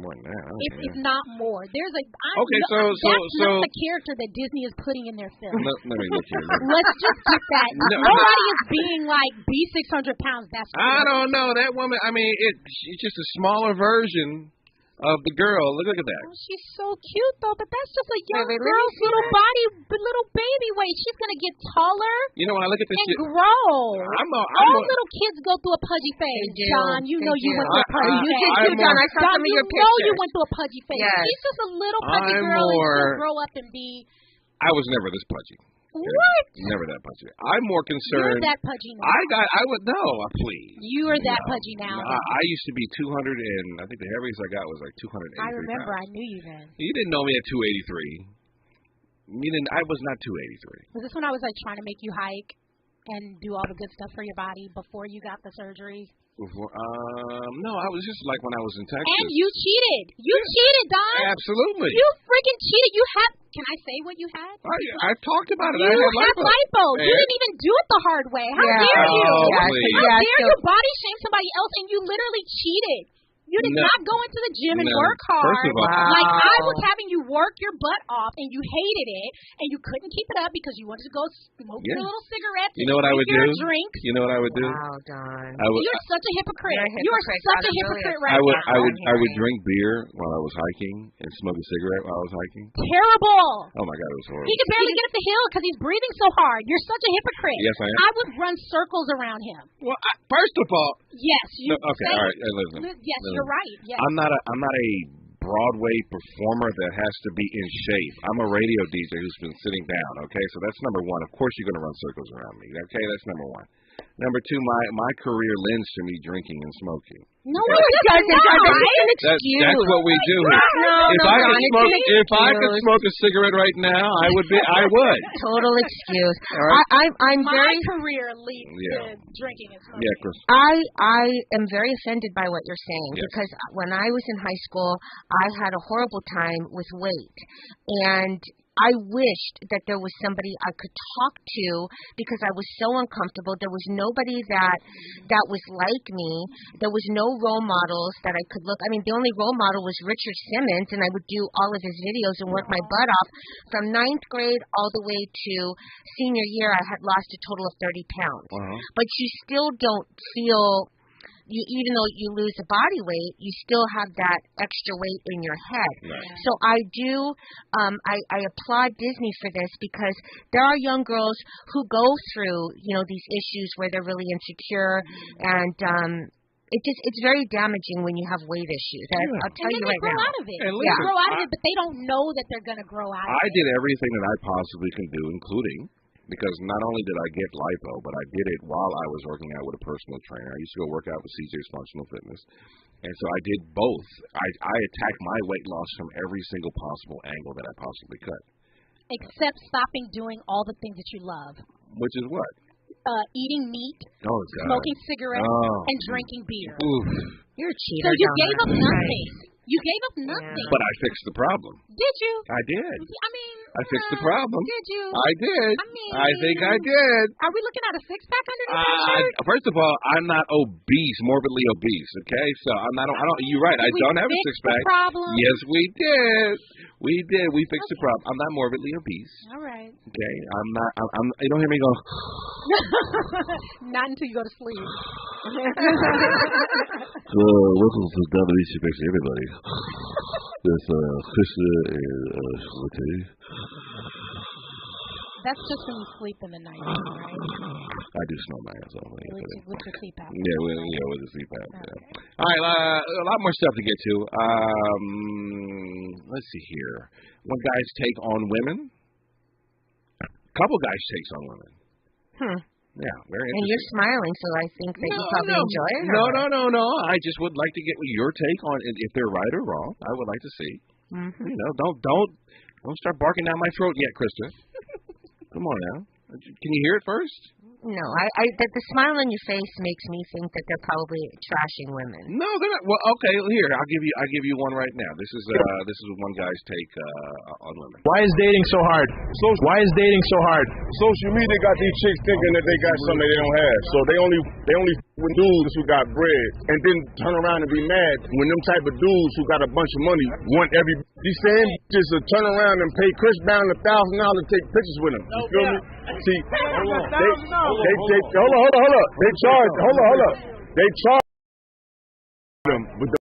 more than that. If not more. There's so not the character that Disney is putting in their film. Let me look here. Let's just get that. Nobody is being like, be 600 pounds. That's I don't know. That woman, she's just a smaller version of the girl. Look at that. Oh, she's so cute, though, but that's just a young girl's little body, little baby weight. She's going to get taller. You know, when I look at this and grow. All little kids go through a pudgy phase, John. You know you went through a pudgy phase. You did too, John. I saw some of your pictures. You know you went through a pudgy phase. Yes. She's just a little pudgy girl and she'll grow up and be... I was never this pudgy. What? Never that pudgy. I'm more concerned. You're that pudgy now. Please. You are that pudgy now. I used to be 200 and I think the heaviest I got was like 283 I remember. pounds. I knew you then. You didn't know me at 283. I was not 283. Was this when I was like trying to make you hike and do all the good stuff for your body before you got the surgery? No, I was just like when I was in Texas. And you cheated. You cheated, Don. Absolutely. You freaking cheated. You had. Can I say what you had? I've talked about it. You had lipo. You didn't even do it the hard way. How dare you? How dare you body shame somebody else and you literally cheated? You did not go into the gym and work hard. First of all, like I was having you work your butt off and you hated it and you couldn't keep it up because you wanted to go smoke your little cigarettes. You know what I would do? Drinks. You know what I would do? Wow, Don. You're such a hypocrite. You are such a hypocrite right now. I would drink beer while I was hiking and smoke a cigarette while I was hiking. Terrible. Oh my God, it was horrible. He could barely get up the hill because he's breathing so hard. You're such a hypocrite. Yes, I am. I would run circles around him. Well, first of all. Yes. Okay, all right. Listen. Yes, you're right. Yes. I'm not a Broadway performer that has to be in shape. I'm a radio DJ who's been sitting down, okay? So that's number one. Of course you're going to run circles around me, okay? That's number one. Number two, my career lends to me drinking and smoking. No, it doesn't. That's what we do. If I could smoke a cigarette right now, I would. Total excuse. Right. My career leads to drinking and smoking. Yeah, Chris. I am very offended by what you're saying because when I was in high school, I had a horrible time with weight, and I wished that there was somebody I could talk to because I was so uncomfortable. There was nobody that was like me. There was no role models that I could look. I mean, the only role model was Richard Simmons, and I would do all of his videos and work my butt off. From 9th grade all the way to senior year, I had lost a total of 30 pounds. But you still don't feel... even though you lose the body weight, you still have that extra weight in your head. Right. So I do, I applaud Disney for this because there are young girls who go through, these issues where they're really insecure, and it's very damaging when you have weight issues. I'll tell you right now. They grow out of it. They grow out of it, but they don't know that they're going to grow out of it. I did everything that I possibly can do, including... Because not only did I get lipo, but I did it while I was working out with a personal trainer. I used to go work out with CJ's Functional Fitness. And so I did both. I attacked my weight loss from every single possible angle that I possibly could. Except stopping doing all the things that you love. Which is what? Eating meat, smoking cigarettes, and drinking beer. Oof. You're a cheater. So you gave up nothing. You gave up nothing. But I fixed the problem. Did you? I did. I mean... I fixed the problem. Did you? I did. I think I did. Are we looking at a six-pack underneath that shirt? First of all, I'm not obese, morbidly obese. Okay, so I'm not. You're right. I don't have a six-pack. Problem? Yes, we did. We did. We fixed the problem. I'm not morbidly obese. All right. Okay, I'm not. You don't hear me go. Not until you go to sleep. Welcome to Don Amiche Fix Everybody. There's Krista and Shorty. That's just when you sleep in the night, right? I do snore my ass off. With your CPAP. Yeah, with the CPAP. Okay. Yeah. All right, a lot more stuff to get to. Let's see here. One guy's take on women. A couple guys' takes on women. Yeah, very interesting. And you're smiling, so I think that you probably enjoy it. No. I just would like to get your take on it. If they're right or wrong, I would like to see. Mm-hmm. You know, don't start barking down my throat yet, Krista. Come on now. Can you hear it first? No, the smile on your face makes me think that they're probably trashing women. No, they're not. Well, okay, here I'll give you one right now. This is one guy's take on women. Why is dating so hard? Why is dating so hard? Social media got these chicks thinking that they got something they don't have, so they only with dudes who got bread, and then turn around and be mad when them type of dudes who got a bunch of money want these same bitches to turn around and pay Chris Brown $1,000 to take pictures with him. You feel me? See, hold on. Hold up. They charge them, but the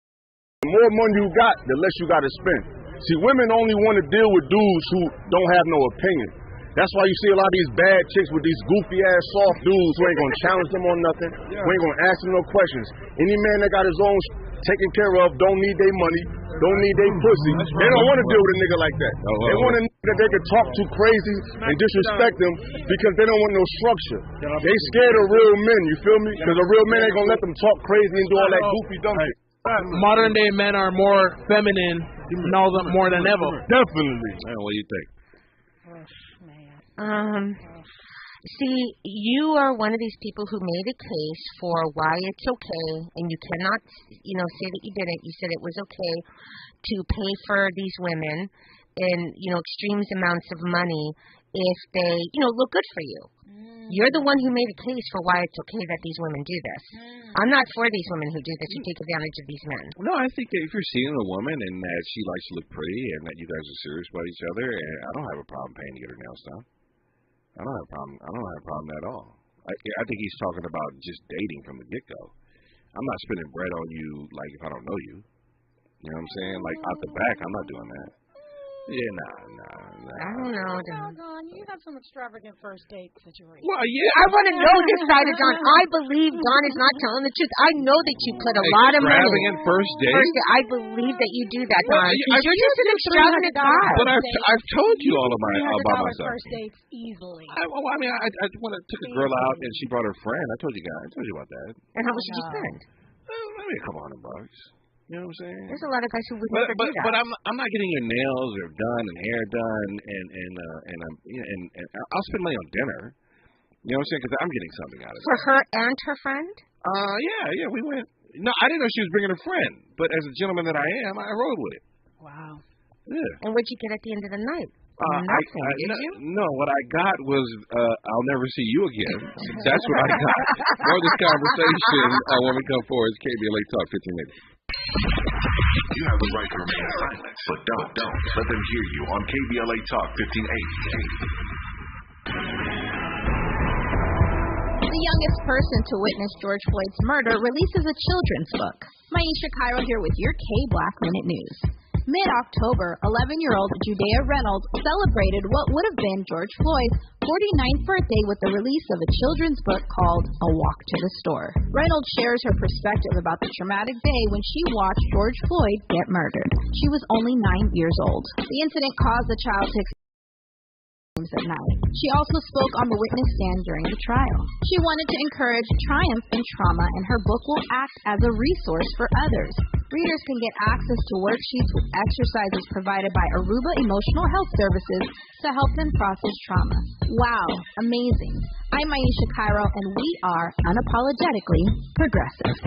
more money you got, the less you got to spend. See, women only want to deal with dudes who don't have no opinion. That's why you see a lot of these bad chicks with these goofy ass soft dudes who ain't gonna challenge them on nothing, who ain't gonna ask them no questions. Any man that got his own taken care of don't need their money, don't need their pussy. They don't want to deal with a nigga like that. They want a nigga that they can talk to crazy and disrespect them because they don't want no structure. They scared of real men, you feel me? Because a real man ain't gonna let them talk crazy and do all that goofy dumb shit. Modern day men are more feminine more than ever. Definitely. What do you think? See, you are one of these people who made a case for why it's okay, and you cannot, say that you didn't. You said it was okay to pay for these women in, extreme amounts of money if they, look good for you. You're the one who made a case for why it's okay that these women do this. I'm not for these women who do this, who take advantage of these men. No, I think that if you're seeing a woman and that she likes to look pretty and that you guys are serious about each other, I don't have a problem paying to get her nails done. I don't have a problem at all. I think he's talking about just dating from the get-go. I'm not spending bread on you like if I don't know you. You know what I'm saying? Like out the back, I'm not doing that. Yeah, nah. I don't know, Don. You have some extravagant first date situation. Well, yeah. I want to know this side of Don. I believe Don is not telling the truth. I know that you put a lot of money. Extravagant first date? I believe that you do that, Don. You're just an extravagant guy. But I've told you all about myself. First dates easily. I took a girl out and she brought her friend. I told you about that. And how much did you spend? Maybe a couple $100. You know what I'm saying? There's a lot of guys who would never do that. But I'm not getting your nails or done and hair done and I'll spend money on dinner. You know what I'm saying? Because I'm getting something out of it. For her and her friend? Yeah, we went. No, I didn't know she was bringing a friend. But as a gentleman that I am, I rode with it. Wow. Yeah. And what'd you get at the end of the night? Nothing, did you? No, what I got was I'll never see you again. That's what I got. More of this conversation when we come forward. It's KBLA Talk 1580. You have the right to remain silent, but don't let them hear you on KBLA Talk 1580. The youngest person to witness George Floyd's murder releases a children's book. Maisha Cairo here with your K-Black Minute News. Mid-October, 11-year-old Judea Reynolds celebrated what would have been George Floyd's 49th birthday with the release of a children's book called A Walk to the Store. Reynolds shares her perspective about the traumatic day when she watched George Floyd get murdered. She was only 9 years old. The incident caused the child to at night. She also spoke on the witness stand during the trial. She wanted to encourage triumph in trauma, and her book will act as a resource for others. Readers can get access to worksheets with exercises provided by Aruba Emotional Health Services to help them process trauma. Wow, amazing. I'm Maisha Cairo, and we are unapologetically progressive.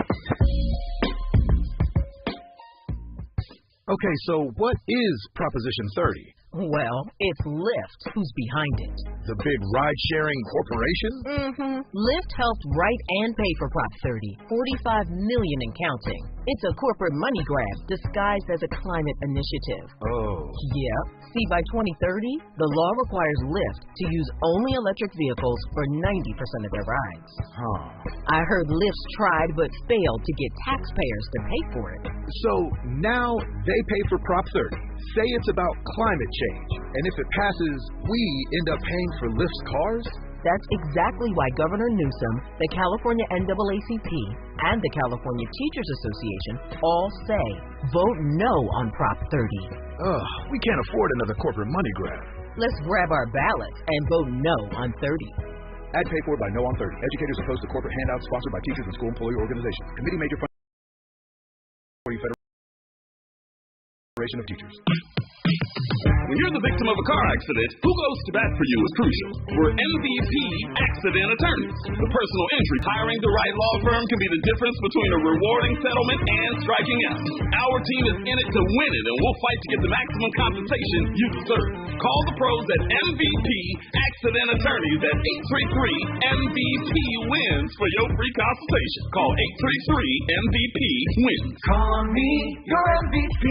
Okay, so what is Proposition 30? Well, it's Lyft who's behind it. The big ride-sharing corporation? Mm-hmm. Lyft helped write and pay for Prop 30, $45 million and counting. It's a corporate money grab disguised as a climate initiative. Oh. Yep. See, by 2030, the law requires Lyft to use only electric vehicles for 90% of their rides. Huh. I heard Lyft's tried but failed to get taxpayers to pay for it. So now they pay for Prop 30. Say it's about climate change. And if it passes, we end up paying for Lyft's cars? That's exactly why Governor Newsom, the California NAACP, and the California Teachers Association all say, vote no on Prop 30. Ugh, we can't afford another corporate money grab. Let's grab our ballots and vote no on 30. Ad paid for by No on 30. Educators opposed to corporate handouts sponsored by teachers and school employee organizations. Committee major fund Federation of Teachers. When you're the victim of a car accident, who goes to bat for you is crucial. We're MVP accident attorneys. The personal injury. Hiring the right law firm can be the difference between a rewarding settlement and striking out. Our team is in it to win it, and we'll fight to get the maximum compensation you deserve. Call the pros at MVP Accident Attorneys at 833-MVP-WINS for your free consultation. Call 833-MVP-WINS. Call me your MVP.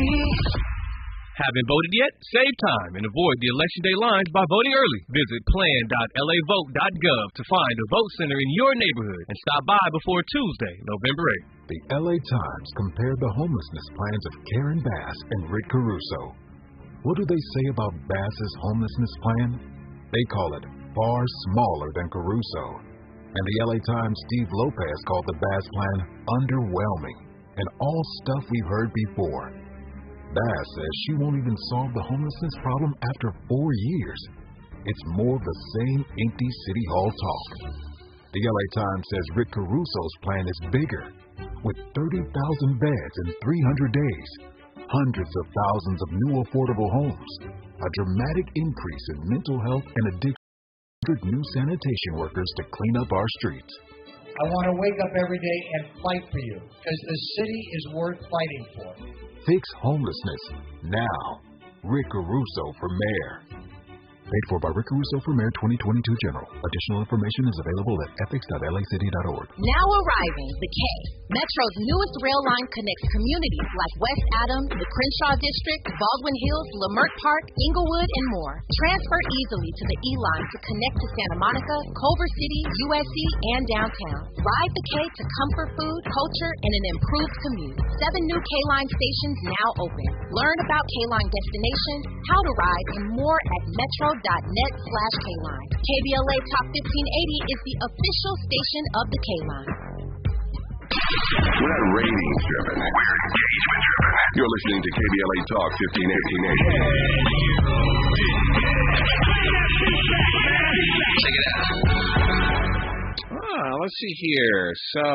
Haven't voted yet? Save time and avoid the election day lines by voting early. Visit plan.lavote.gov to find a vote center in your neighborhood and stop by before Tuesday, November 8th. The LA Times compared the homelessness plans of Karen Bass and Rick Caruso. What do they say about Bass's homelessness plan? They call it far smaller than Caruso. And the LA Times' Steve Lopez called the Bass plan underwhelming and all stuff we've heard before. Bass says she won't even solve the homelessness problem after 4 years. It's more of the same empty City Hall talk. The LA Times says Rick Caruso's plan is bigger, with 30,000 beds in 300 days, hundreds of thousands of new affordable homes, a dramatic increase in mental health and addiction, new sanitation workers to clean up our streets. I want to wake up every day and fight for you, because the city is worth fighting for. Fix homelessness now. Rick Caruso for mayor. Paid for by Rick Caruso for Mayor 2022 General. Additional information is available at ethics.lacity.org. Now arriving, the K. Metro's newest rail line connects communities like West Adams, the Crenshaw District, Baldwin Hills, Leimert Park, Inglewood, and more. Transfer easily to the E-line to connect to Santa Monica, Culver City, USC, and downtown. Ride the K to comfort food, culture, and an improved commute. 7 new K-Line stations now open. Learn about K-Line destinations, how to ride, and more at metro.net/K-Line. KBLA Top 1580 is the official station of the K-Line. We're not ratings driven. We're engagement driven. You're listening to KBLA Talk 1580. Check it out. Let's see here. So,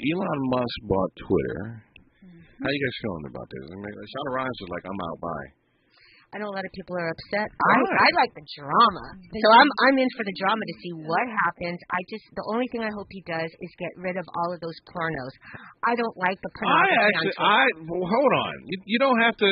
Elon Musk bought Twitter. How you guys feeling about this? I mean, Shonda Rhimes was like, I'm out, bye. I know a lot of people are upset. I like the drama, so I'm in for the drama to see what happens. The only thing I hope he does is get rid of all of those pornos. I don't like the pornography. Well, hold on. You don't have to.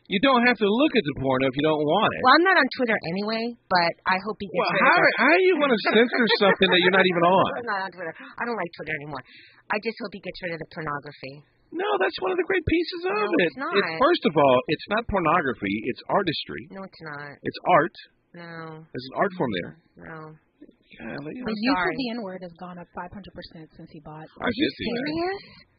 You don't have to look at the porno if you don't want it. Well, I'm not on Twitter anyway, but I hope he gets rid of it. How do you want to censor something that you're not even on? I'm not on Twitter. I don't like Twitter anymore. I just hope he gets rid of the pornography. No, that's one of the great pieces of it. It's not. First of all, it's not pornography. It's artistry. No, it's not. It's art. No. There's an art form there. No. The use of the N-word has gone up 500% since he bought. Are you serious?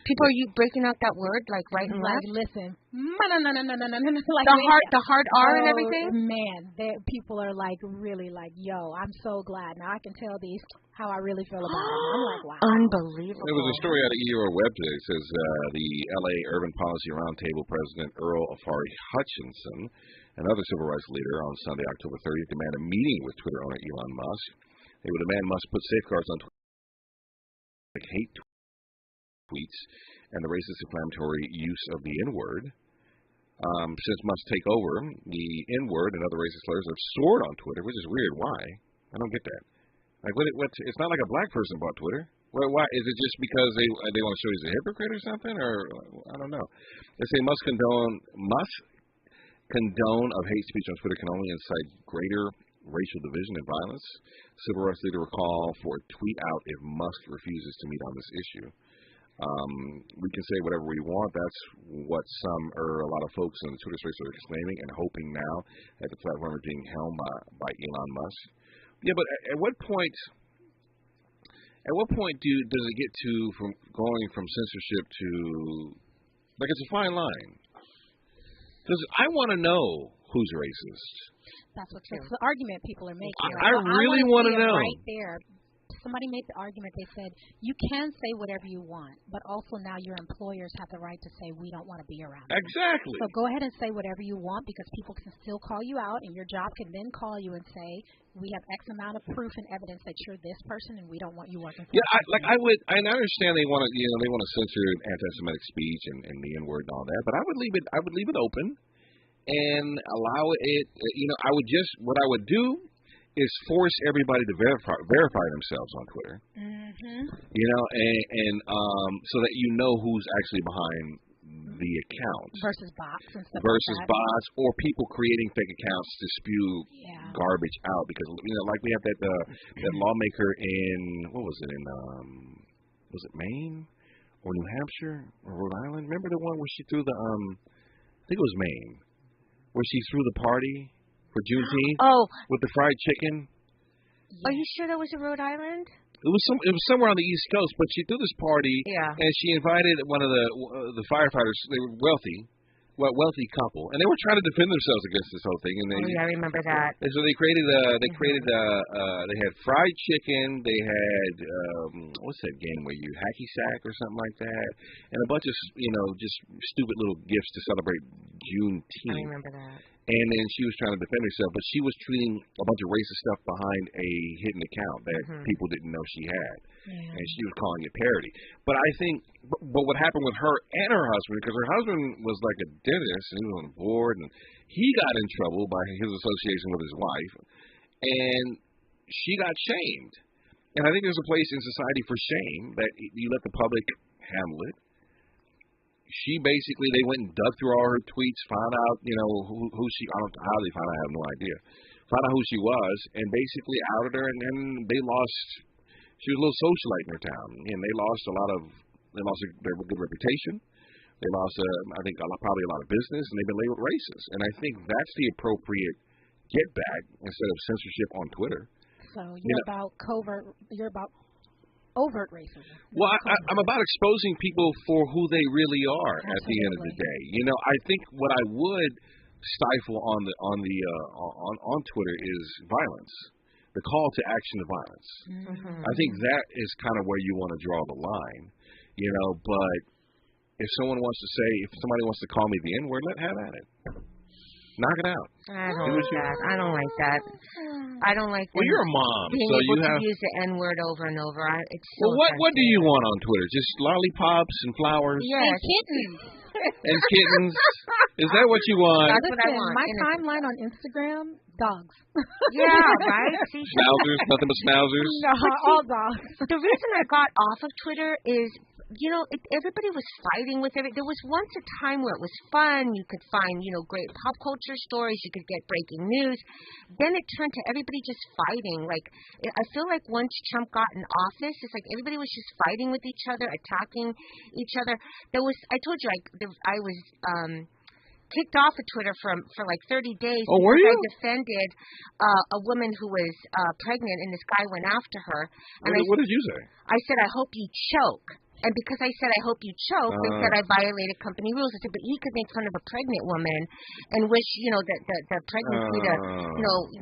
People, are you breaking out that word like right and left? Listen, no. Like the hard R and everything. Man, people are like really like, yo, I'm so glad now I can tell these how I really feel about it. I'm like, wow, unbelievable. There was a story out of EUR Web today. It says the LA Urban Policy Roundtable President Earl Afari Hutchinson, another civil rights leader, on Sunday, October 30th, demanded a meeting with Twitter owner Elon Musk. They would demand Musk put safeguards on Twitter, like hate tweets and the racist inflammatory use of the N-word. Since Musk take over, the N-word and other racist slurs have soared on Twitter, which is weird. Why? I don't get that. Like, it's not like a black person bought Twitter. Why? Is it just because they want to show he's a hypocrite or something? Or I don't know. They say Musk condone of hate speech on Twitter can only incite greater racial division and violence. Civil rights leader will call for a tweet out if Musk refuses to meet on this issue. We can say whatever we want. That's what some or a lot of folks in the Twitter space are exclaiming and hoping now that the platform is being helmed by Elon Musk. Yeah, but at what point does it get to from going from censorship to, like, it's a fine line? Because I want to know who's racist. That's the argument people are making. I really want to know. Right there. Somebody made the argument. They said you can say whatever you want, but also now your employers have the right to say we don't want to be around you. Exactly. So go ahead and say whatever you want, because people can still call you out, and your job can then call you and say we have X amount of proof and evidence that you're this person, and we don't want you working for us. I understand they want to censor anti-Semitic speech and the N-word and all that, but I would leave it open and allow it. What I would do is force everybody to verify themselves on Twitter. Mm-hmm. And so that you know who's actually behind the account. Versus bots and stuff versus like that. bots or people creating fake accounts to spew garbage out, because like we have that lawmaker in was it Maine or New Hampshire or Rhode Island? Remember the one where she threw the I think it was Maine, where she threw the party for Juneteenth? Oh, with the fried chicken. Are you sure that was in Rhode Island? It was somewhere on the East Coast, but she threw this party, and she invited one of the firefighters. They were wealthy couple, and they were trying to defend themselves against this whole thing. And I remember that. And so they had fried chicken. They had what's that game where you hacky sack or something like that, and a bunch of just stupid little gifts to celebrate Juneteenth. I remember that. And then she was trying to defend herself, but she was tweeting a bunch of racist stuff behind a hidden account that people didn't know she had. Yeah. And she was calling it parody. But I think, but what happened with her and her husband, because her husband was like a dentist and he was on the board, and he got in trouble by his association with his wife, and she got shamed. And I think there's a place in society for shame that you let the public handle it. They went and dug through all her tweets, found out, who she, I don't know how they found out, I have no idea. Found out who she was, and basically outed her, and then she was a little socialite in her town, and they lost their good reputation. They lost, probably a lot of business, and they've been labeled racist. And I think that's the appropriate get back instead of censorship on Twitter. So you're about overt racism. Well, I'm about exposing people for who they really are. Absolutely. At the end of the day. I think what I would stifle on Twitter is violence, the call to action to violence. Mm-hmm. I think that is kind of where you want to draw the line, but if somebody wants to call me the N-word, have at it. Knock it out. I don't like that. I don't like Well, you're a mom, being so able you to have use the N-word over and over. What do you want on Twitter? Just lollipops and flowers? Yes. And kittens. And kittens? Is that what you want? That's what I want. My timeline on Instagram, dogs. Yeah, right? Schnauzers? Nothing but schnauzers? No, all dogs. The reason I got off of Twitter is, everybody was fighting with everything. There was once a time where it was fun. You could find, great pop culture stories. You could get breaking news. Then it turned to everybody just fighting. Like, I feel like once Trump got in office, it's like everybody was just fighting with each other, attacking each other. I told you, I was kicked off of Twitter for like 30 days. Oh, were you? I defended a woman who was pregnant, and this guy went after her. And what did you say? I said, I hope you choke. And because I said, I hope you choke, they said I violated company rules. I said, but he could make fun of a pregnant woman and wish, the pregnancy to,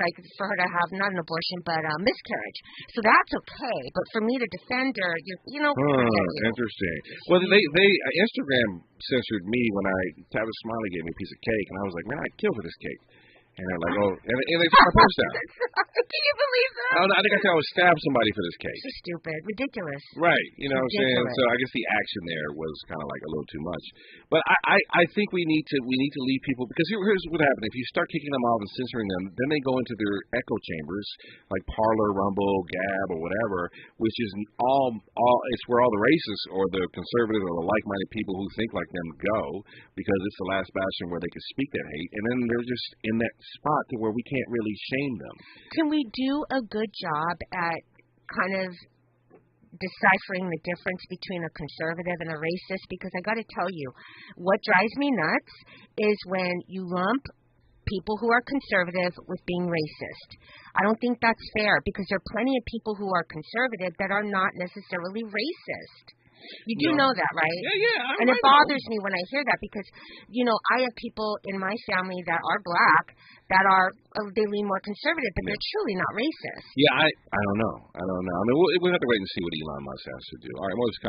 like for her to have not an abortion, but a miscarriage. So that's okay. But for me to defend her, interesting. Well, Instagram censored me when Tavis Smiley gave me a piece of cake, and I was like, man, I'd kill for this cake. And they're like, oh, and they took my post down. Can you believe that? I think I said I would stab somebody for this case. So stupid. Ridiculous. Right. You know what I'm saying? Ridiculous. So I guess the action there was kind of like a little too much. But I think we need to leave people, because here's what happens. If you start kicking them off and censoring them, then they go into their echo chambers, like Parler, Rumble, Gab, or whatever, which is it's where all the racists or the conservative or the like-minded people who think like them go, because it's the last bastion where they can speak that hate, and then they're just in that spot to where we can't really shame them. Can we do a good job at kind of deciphering the difference between a conservative and a racist? Because I got to tell you, what drives me nuts is when you lump people who are conservative with being racist. I don't think that's fair, because there are plenty of people who are conservative that are not necessarily racist. You do know that, right? Yeah. And it bothers me when I hear that, because, I have people in my family that are black that they lean more conservative, but they're truly not racist. Yeah, I don't know. I mean, we'll have to wait and see what Elon Musk has to do. All right,